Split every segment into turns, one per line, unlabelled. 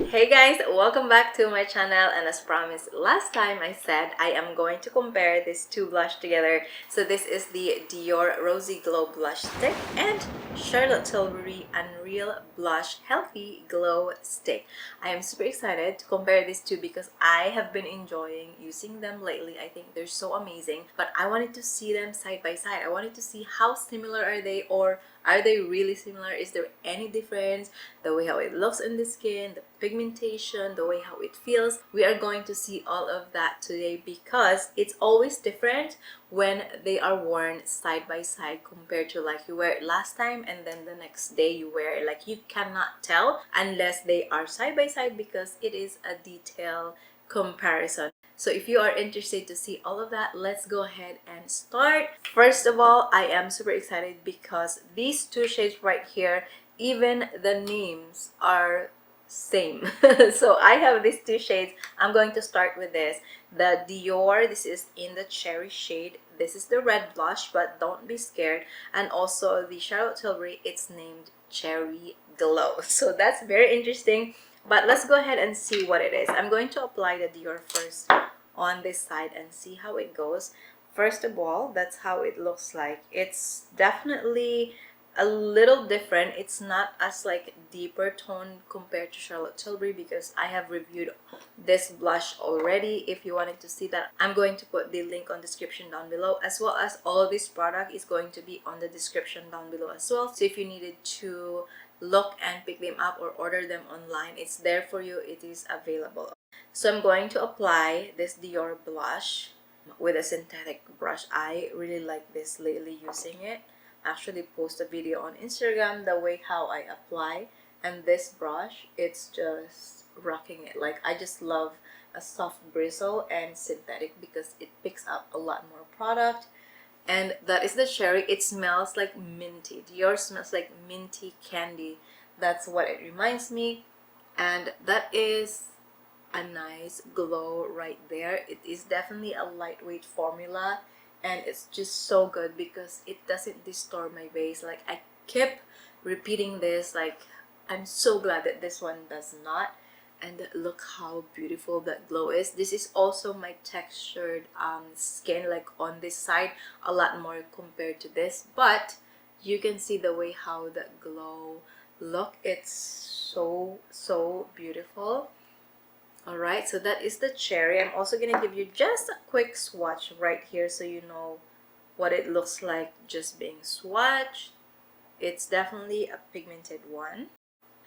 Hey guys, welcome back to my channel, and as promised last time I said I am going to compare these two blush together. So this is the Dior Rosy Glow Blush Stick and Charlotte Tilbury Unreal Blush Healthy Glow Stick. I am super excited to compare these two because I have been enjoying using them lately. I think they're so amazing, but I wanted to see them side by side. I wanted to see how similar are they, or are they really similar? Is there any difference? The way how it looks in the skin, the pigmentation, the way how it feels. We are going to see all of that today because it's always different when they are worn side by side compared to like you wear it last time and then the next day you wear it. Like you cannot tell unless they are side by side because it is a detailed comparison. So if you are interested to see all of that, let's go ahead and start. First of all, I am super excited because these two shades right here, even the names are same. So I have these two shades. I'm going to start with this. The Dior, this is in the cherry shade. This is the red blush, but don't be scared. And also the Charlotte Tilbury, it's named Cherry Glow. So that's very interesting. But let's go ahead and see what it is. I'm going to apply the Dior first on this side and see how it goes. First of all, that's how it looks like. It's definitely a little different. It's not as like deeper tone compared to Charlotte Tilbury because I have reviewed this blush already. If you wanted to see that, I'm going to put the link on description down below, as well as all of this product is going to be on the description down below as well. So if you needed to look and pick them up or order them online, it's there for you. It is available. So I'm going to apply this Dior blush with a synthetic brush. I really like this lately using it. Actually post a video on Instagram the way how I apply, and this brush, it's just rocking it. Like I just love a soft bristle and synthetic because it picks up a lot more product. And that is the cherry. It smells like minty. Dior smells like minty candy. That's what it reminds me. And that is a nice glow right there. It is definitely a lightweight formula, and it's just so good because it doesn't distort my base. Like I kept repeating this, like I'm so glad that this one does not. And look how beautiful that glow is. This is also my textured skin, like on this side a lot more compared to this, but you can see the way how that glow look. It's so beautiful. Alright, so that is the cherry. I'm also gonna give you just a quick swatch right here so you know what it looks like just being swatched. It's definitely a pigmented one.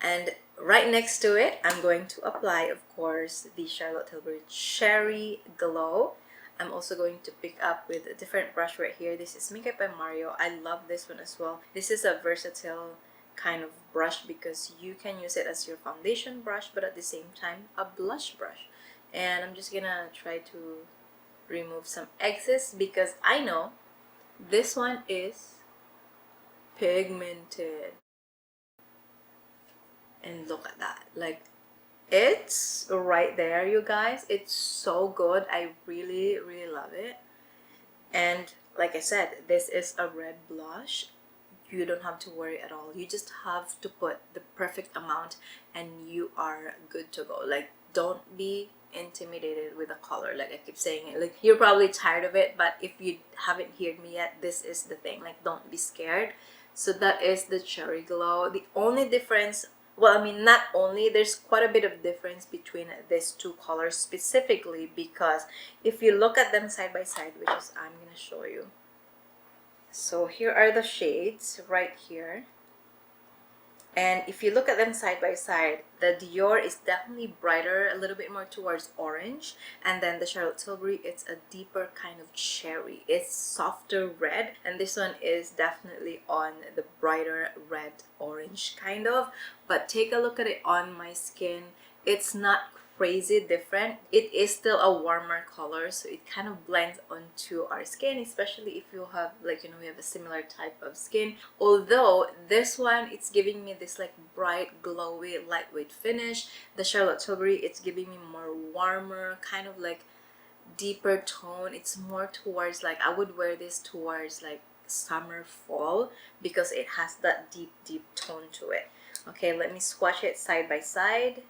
And right next to it, I'm going to apply, of course, the Charlotte Tilbury Cherry Glow. I'm also going to pick up with a different brush right here. This is Makeup by Mario. I love this one as well. This is a versatile kind of brush because you can use it as your foundation brush, but at the same time, a blush brush. And I'm just gonna try to remove some excess because I know this one is pigmented. And look at that, like it's right there, you guys. It's so good. I really love it. And like I said, this is a red blush. You don't have to worry at all. You just have to put the perfect amount and you are good to go. Like don't be intimidated with the color. Like I keep saying it, like you're probably tired of it, but if you haven't heard me yet, this is the thing. Like don't be scared. So that is the Cherry Glow. The only difference, well, I mean, not only, there's quite a bit of difference between these two colors specifically because if you look at them side by side, which is I'm gonna show you. So here are the shades right here. And if you look at them side by side, the Dior is definitely brighter, a little bit more towards orange. And then the Charlotte Tilbury, it's a deeper kind of cherry. It's softer red. And this one is definitely on the brighter red orange kind of. But take a look at it on my skin. It's not crazy different. It is still a warmer color, so it kind of blends onto our skin, especially if you have, like, you know, we have a similar type of skin. Although this one, it's giving me this like bright, glowy, lightweight finish. The Charlotte Tilbury, it's giving me more warmer, kind of like deeper tone. It's more towards like, I would wear this towards like summer, fall, because it has that deep tone to it. Okay, let me swatch it side by side.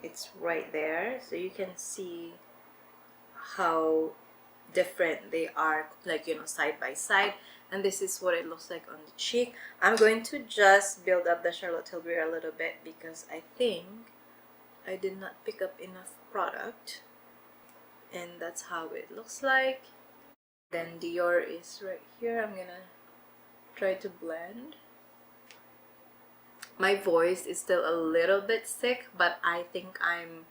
It's right there, so you can see how different they are, like, you know, side by side. And this is what it looks like on the cheek. I'm going to just build up the Charlotte Tilbury a little bit because I think I did not pick up enough product, and that's how it looks like. Then Dior is right here. I'm gonna try to blend. My voice is still a little bit sick, but I think I'm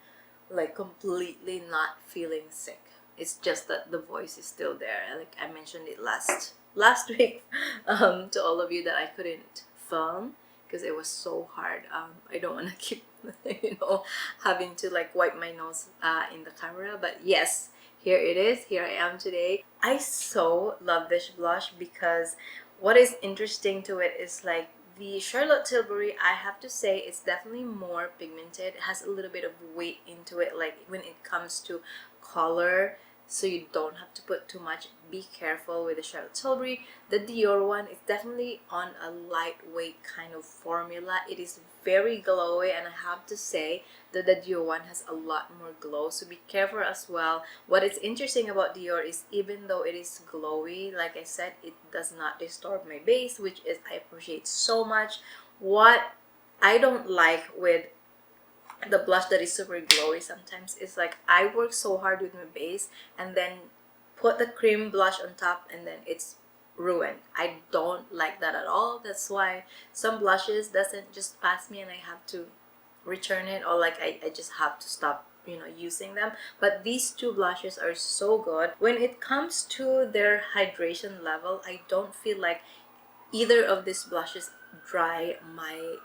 like completely not feeling sick. It's just that the voice is still there. Like I mentioned it last week to all of you that I couldn't film because it was so hard. I don't want to keep you know, having to like wipe my nose in the camera, but yes, here it is. Here I am today. I so love this blush because what is interesting to it is like the Charlotte Tilbury, I have to say, it's definitely more pigmented. It has a little bit of weight into it, like when it comes to color, so you don't have to put too much. Be careful with the Charlotte Tilbury. The Dior one is definitely on a lightweight kind of formula. It is very glowy, and I have to say that the Dior one has a lot more glow, so be careful as well. What is interesting about Dior is even though it is glowy, like I said, it does not disturb my base, which is I appreciate so much. What I don't like with the blush that is super glowy sometimes is like I work so hard with my base and then put the cream blush on top and then it's ruined. I don't like that at all. That's why some blushes doesn't just pass me and I have to return it, or like I just have to stop, you know, using them. But these two blushes are so good. When it comes to their hydration level, I don't feel like either of these blushes dry my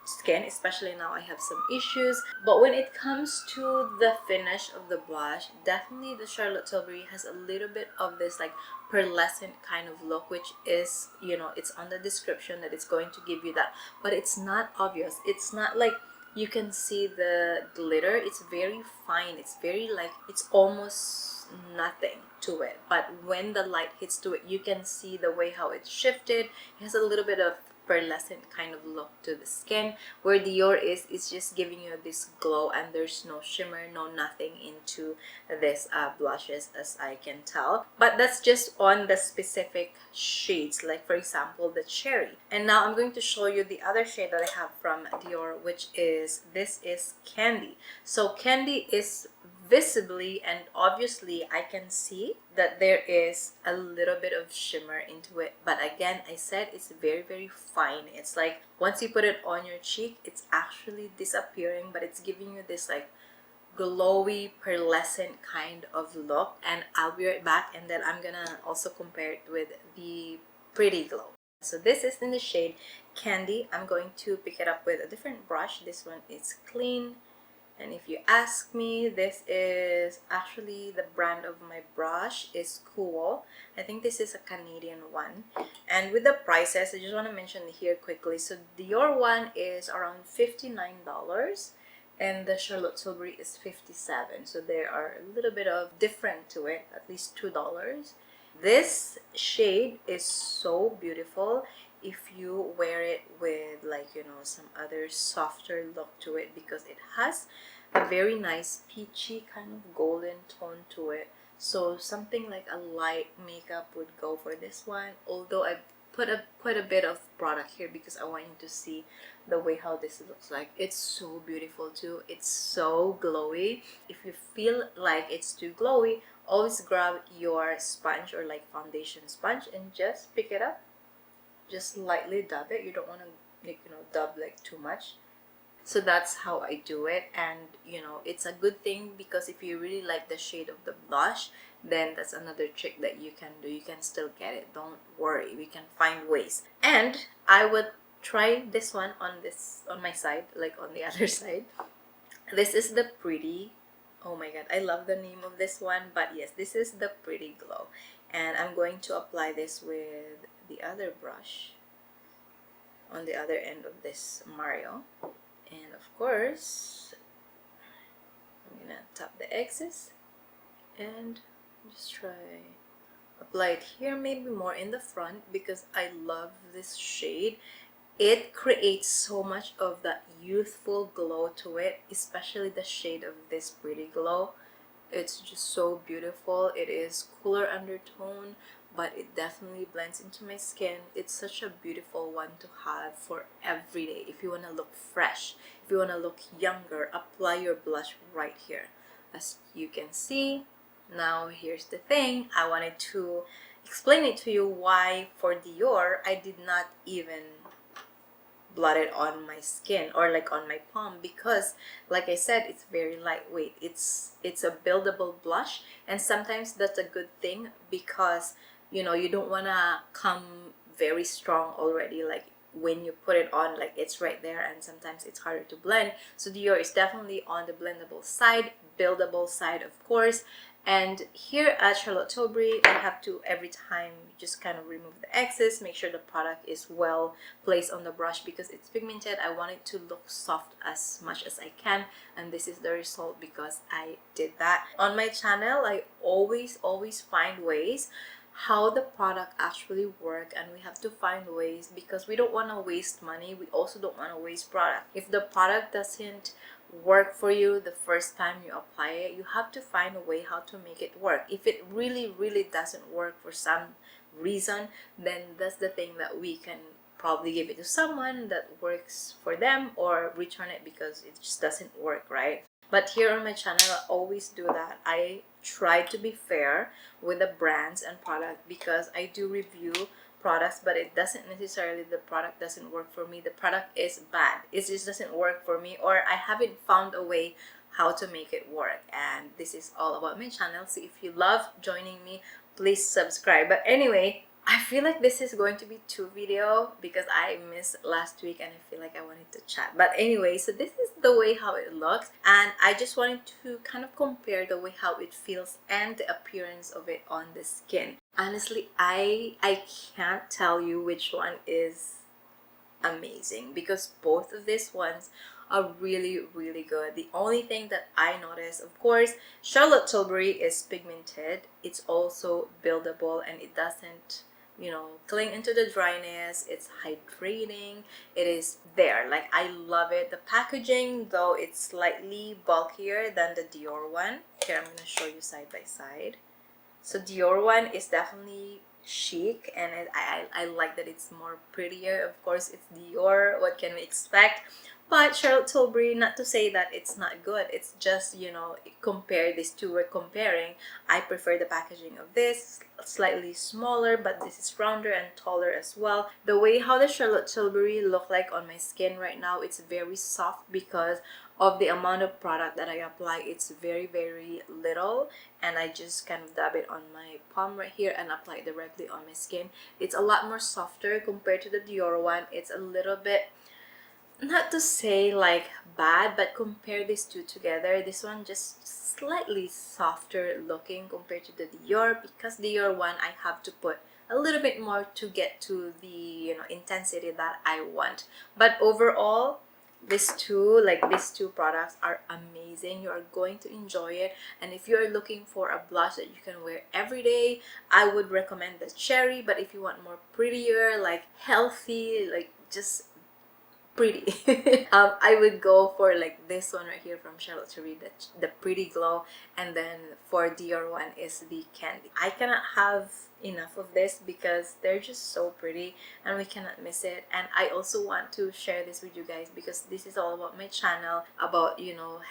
skin, especially now I have some issues. But when it comes to the finish of the blush, definitely the Charlotte Tilbury has a little bit of this like pearlescent kind of look, which is, you know, it's on the description that it's going to give you that, but it's not obvious. It's not like you can see the glitter. It's very fine. It's very like, it's almost nothing to it, but when the light hits to it, you can see the way how it's shifted. It has a little bit of pearlescent kind of look to the skin, where Dior is, it's just giving you this glow and there's no shimmer, no nothing into this blushes, as I can tell. But that's just on the specific shades, like for example the cherry. And now I'm going to show you the other shade that I have from Dior, which is, this is Candy. So Candy is visibly and obviously I can see that there is a little bit of shimmer into it, but again, I said it's very fine. It's like once you put it on your cheek, it's actually disappearing, but it's giving you this like glowy pearlescent kind of look. And I'll be right back, and then I'm gonna also compare it with the Pretty Glow. So this is in the shade Candy. I'm going to pick it up with a different brush. This one is clean. And if you ask me, this is actually the brand of my brush is Cool. I think this is a Canadian one. And with the prices, I just want to mention here quickly. So the Dior one is around $59 and the Charlotte Tilbury is $57. So there are a little bit of different to it, at least $2. This shade is so beautiful if you wear it with like, you know, some other softer look to it, because it has a very nice peachy kind of golden tone to it. So something like a light makeup would go for this one, although I put quite a bit of product here because I want you to see the way how this looks like. It's so beautiful too. It's so glowy. If you feel like it's too glowy, always grab your sponge or like foundation sponge and just pick it up, just lightly dab it. You don't want to, like, you know, dab like too much. So that's how I do it. And you know, it's a good thing because if you really like the shade of the blush, then that's another trick that you can do. You can still get it, don't worry, we can find ways. And I would try this one on my side, like on the other side. This is the Pretty, oh my god, I love the name of this one, but yes, this is the Pretty Glow. And I'm going to apply this with the other brush on the other end of this Mario. And of course, I'm gonna tap the excess and just try apply it here, maybe more in the front because I love this shade. It creates so much of that youthful glow to it, especially the shade of this Pretty Glow. It's just so beautiful. It is cooler undertone, but it definitely blends into my skin. It's such a beautiful one to have for every day. If you want to look fresh, if you want to look younger, apply your blush right here. As you can see, now here's the thing. I wanted to explain it to you why for Dior I did not even blot it on my skin or like on my palm, because like I said, it's very lightweight. It's a buildable blush, and sometimes that's a good thing because you don't want to come very strong already, like when you put it on, like it's right there, and sometimes it's harder to blend. So Dior is definitely on the blendable side, buildable side, of course. And here at Charlotte Tilbury, I have to every time just kind of remove the excess, make sure the product is well placed on the brush because it's pigmented. I want it to look soft as much as I can, and this is the result because I did that. On my channel, I always find ways how the product actually work, and we have to find ways because we don't want to waste money. We also don't want to waste product. If the product doesn't work for you the first time you apply it, you have to find a way how to make it work. If it really doesn't work for some reason, then that's the thing that we can probably give it to someone that works for them or return it because it just doesn't work, right? But here on my channel, I always do that. I try to be fair with the brands and product because I do review products, but it doesn't necessarily, the product doesn't work for me. The product is bad. It just doesn't work for me, or I haven't found a way how to make it work. And this is all about my channel. So if you love joining me, please subscribe. But anyway, I feel like this is going to be 2 video because I missed last week and I feel like I wanted to chat. But anyway, so this is the way how it looks, and I just wanted to kind of compare the way how it feels and the appearance of it on the skin. Honestly, I can't tell you which one is amazing because both of these ones are really good. The only thing that I noticed, of course, Charlotte Tilbury is pigmented. It's also buildable and it doesn't cling into the dryness. It's hydrating. It is there. Like, I love it. The packaging, though, it's slightly bulkier than the Dior one. Here, I'm gonna show you side by side. So Dior one is definitely chic, and I like that it's more prettier. Of course, it's Dior. What can we expect? But Charlotte Tilbury, not to say that it's not good. It's just, compare these two. We're comparing. I prefer the packaging of this, slightly smaller, but this is rounder and taller as well. The way how the Charlotte Tilbury look like on my skin right now, it's very soft because of the amount of product that I apply. It's very little, and I just kind of dab it on my palm right here and apply it directly on my skin. It's a lot more softer compared to the Dior one. It's a little bit, not to say like bad, but compare these two together, this one just slightly softer looking compared to the Dior, because Dior one I have to put a little bit more to get to the intensity that I want. But overall, these two products are amazing. You are going to enjoy it, and if you're looking for a blush that you can wear every day, I would recommend the cherry. But if you want more prettier, like healthy, like just pretty, I would go for like this one right here from Charlotte Tilbury, the Pretty Glow. And then for Dior one is the Candy. I cannot have enough of this because they're just so pretty and we cannot miss it. And I also want to share this with you guys because this is all about my channel, about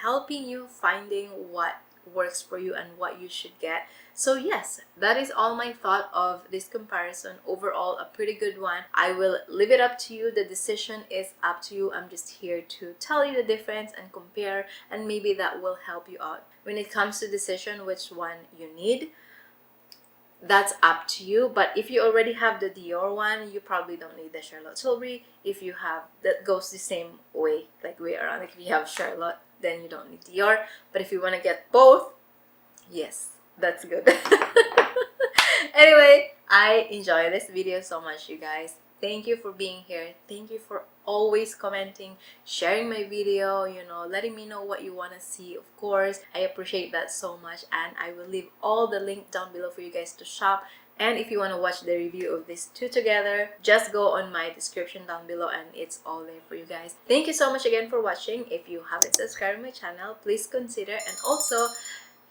helping you finding what works for you and what you should get. So yes, that is all my thought of this comparison. Overall, a pretty good one. I will leave it up to you. The decision is up to you. I'm just here to tell you the difference and compare, and maybe that will help you out when it comes to decision which one you need. That's up to you. But if you already have the Dior one, you probably don't need the Charlotte Tilbury. If you have, that goes the same way, like way around. Like if you have Charlotte, then you don't need Dior. But if you want to get both, yes, that's good. Anyway, I enjoy this video so much, you guys. Thank you for being here. Thank you for always commenting, sharing my video, letting me know what you want to see. Of course, I appreciate that so much, and I will leave all the link down below for you guys to shop And if you want to watch the review of these two together, just go on my description down below and it's all there for you guys. Thank you so much again for watching. If you haven't subscribed to my channel, please consider, and also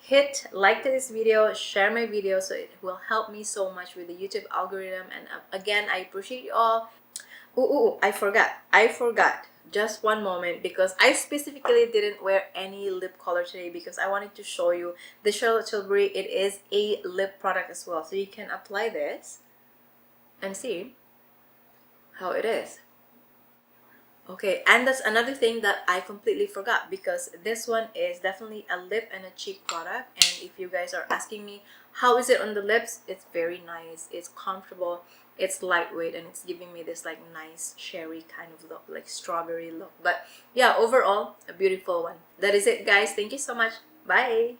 hit like to this video, share my video, so it will help me so much with the YouTube algorithm. And again, I appreciate you all. I forgot. Just one moment, because I specifically didn't wear any lip color today because I wanted to show you the Charlotte Tilbury. It is a lip product as well, so you can apply this and see how it is. Okay, and that's another thing that I completely forgot, because this one is definitely a lip and a cheek product. And if you guys are asking me how is it on the lips, it's very nice, it's comfortable, it's lightweight, and it's giving me this like nice cherry kind of look, like strawberry look. But yeah, overall a beautiful one. That is it guys, thank you so much, bye.